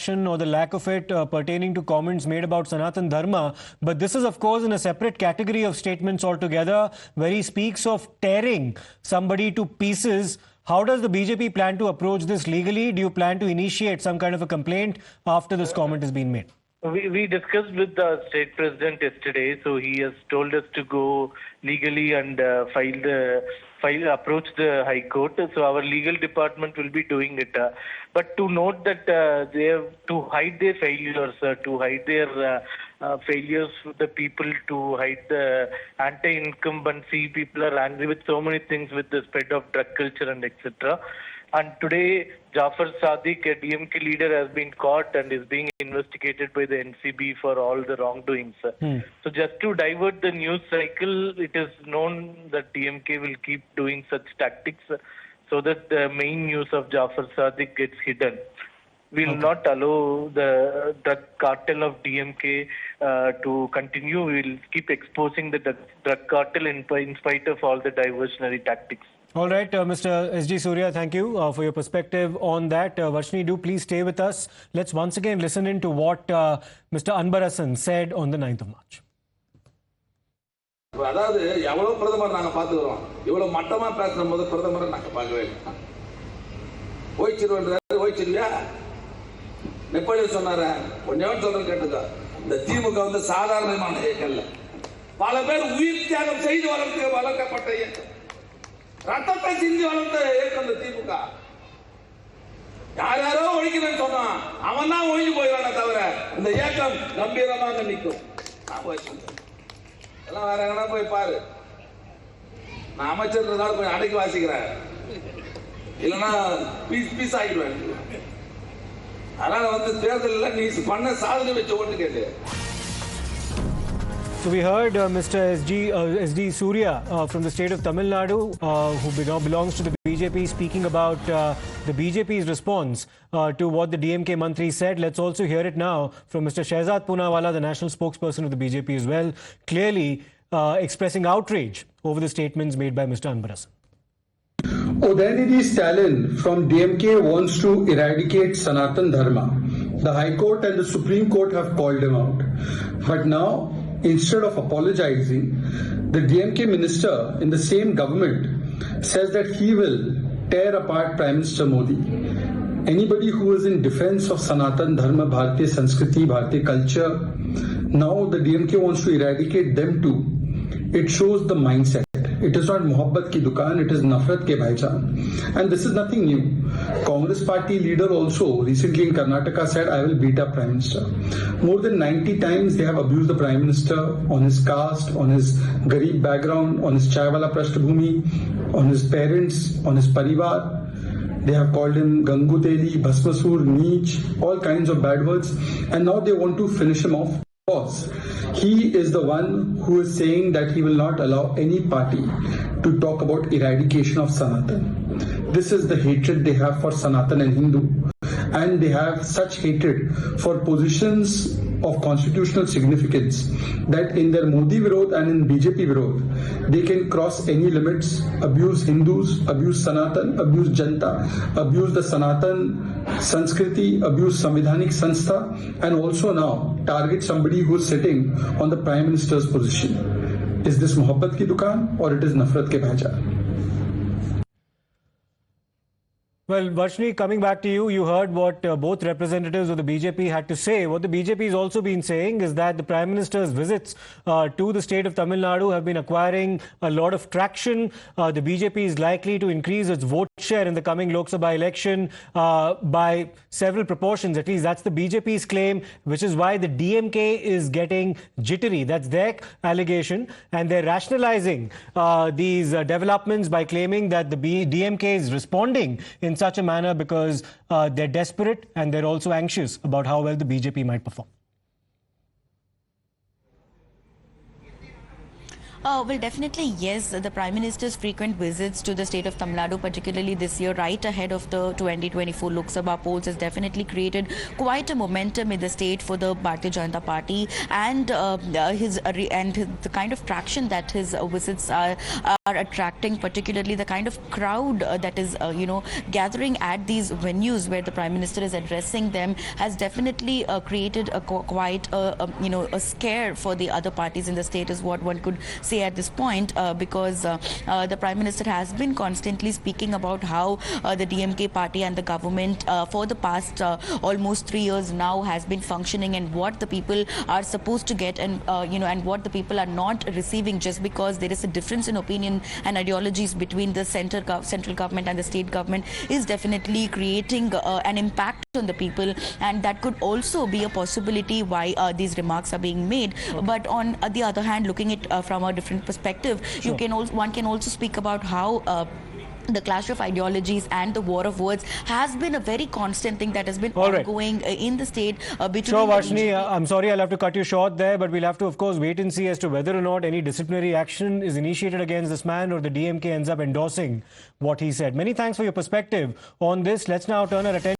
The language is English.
reaction or the lack of it pertaining to comments made about Sanatan Dharma. But this is, of course, in a separate category of statements altogether, where he speaks of tearing somebody to pieces. How does the BJP plan to approach this legally? Do you plan to initiate some kind of a complaint after this comment has been made? We discussed with the state president yesterday, so he has told us to go legally and approach the High Court. So our legal department will be doing it. But to note that they have to hide their failures, to hide their failures with the people, to hide the anti-incumbency. People are angry with so many things with the spread of drug culture and etc. And today, Jafar Sadiq, a DMK leader, has been caught and is being investigated by the NCB for all the wrongdoings. So just to divert the news cycle, it is known that DMK will keep doing such tactics so that the main news of Jafar Sadiq gets hidden. We will not allow the cartel of DMK to continue. We will keep exposing the drug cartel in spite of all the diversionary tactics. All right, Mr. S.G. Surya, thank you for your perspective on that. Varshini, do please stay with us. Let's once again listen into what Mr. Anbarasan said on the 9th of March. அதாவது எவ்வளவு பிரதமர் நாங்க பாத்துக்கிறோம், இவ்வளவு மட்டமா பேசுற போது பிரதமரை நாங்க பார்க்கவே இல்லை. ஓய்ச்சிருவா நெப்போலியன் சொன்னார கொஞ்சம் சொல்றது கேட்டுக்க. இந்த திமுக வந்து சாதாரணமான இயக்கம் இல்ல, பல பேர் உயிர் தியாகம் செய்து வளர்க்கப்பட்ட இயக்கம், ரத்தத்தை சிந்தி வளர்த்த இயக்கம் இந்த திமுக. யாரோ ஒழிக்கிறேன்னு சொன்னான், அவன் தான் ஒழிஞ்சு போயிடானே தவிர இந்த இயக்கம் கம்பீரமாக நிற்கும். நான் போய் சொல்றேன், எல்லாம் வேற எங்கன்னா போய் பாரு. நான் அமைச்சர் கொஞ்சம் அடக்கி வாசிக்கிறேன், இல்லைன்னா பீஸ் ஆகிடுவேன். அதனால வந்து தேர்தலில் நீ பண்ண சாதனை வச்ச ஓட்டு கேட்டு. So we heard Mr. S.D. Surya from the state of Tamil Nadu, who belongs to the BJP, speaking about the BJP's response to what the DMK Mantri said. Let's also hear it now from Mr. Shehzad Poonawalla, the national spokesperson of the BJP as well, clearly expressing outrage over the statements made by Mr. Anbarasan. Udayanidhi Stalin from DMK wants to eradicate Sanatan Dharma. The High Court and the Supreme Court have called him out. But now, instead of apologizing, the DMK minister in the same government says that he will tear apart Prime Minister Modi. Anybody who is in defense of Sanatan Dharma, Bharatiya Sanskriti, Bharatiya culture, now the DMK wants to eradicate them too. It shows the mindset. It is not Mohabbat ki dukaan, it is Nafrat ke bhaijaan. And this is nothing new. Congress party leader also recently in Karnataka said, I will beat up Prime Minister. More than 90 times they have abused the Prime Minister on his caste, on his Garib background, on his Chaiwala Prashtbhumi, on his parents, on his Parivar. They have called him Ganguteli, Bhasmasur, Neech, all kinds of bad words. And now they want to finish him off. He is the one who is saying that he will not allow any party to talk about eradication of Sanatan. This is the hatred they have for Sanatan and Hindu. And they have such hatred for positions of constitutional significance that in their Modi Virod and in BJP Virod, they can cross any limits, abuse Hindus, abuse Sanatan, abuse Janta, abuse the Sanatan Sanskriti, abuse Samvidhanik Sanstha, and also now target somebody who is sitting on the Prime Minister's position. Is this Mohabbat ki dukaan or it is Nafrat ke bhaijaan? Well, Varshini, coming back to you, you heard what both representatives of the BJP had to say. What the BJP has also been saying is that the Prime Minister's visits to the state of Tamil Nadu have been acquiring a lot of traction. The BJP is likely to increase its vote share in the coming Lok Sabha election by several proportions. At least that's the BJP's claim, which is why the DMK is getting jittery. That's their allegation. And they're rationalizing these developments by claiming that the DMK is responding in such a manner because they're desperate and they're also anxious about how well the BJP might perform. Well, definitely, yes. The Prime Minister's frequent visits to the state of Tamil Nadu, particularly this year, right ahead of the 2024 Lok Sabha polls, has definitely created quite a momentum in the state for the Bharatiya Janata Party, and the kind of traction that his visits are are attracting, particularly the kind of crowd that is, gathering at these venues where the Prime Minister is addressing them, has definitely created quite a scare for the other parties in the state, is what one could say at this point, because the Prime Minister has been constantly speaking about how the DMK party and the government for the past almost 3 years now has been functioning, and what the people are supposed to get, and and what the people are not receiving, just because there is a difference in opinion and ideologies between the central government and the state government, is definitely creating an impact on the people, and that could also be a possibility why these remarks are being made. Okay. But on the other hand, looking at from a different perspective, sure, one can also speak about how the clash of ideologies and the war of words has been a very constant thing that has been ongoing in the state between. Sure, Varshini, I'm sorry I'll have to cut you short there, but we'll have to, of course, wait and see as to whether or not any disciplinary action is initiated against this man, or the DMK ends up endorsing what he said. Many thanks for your perspective on this. Let's now turn our attention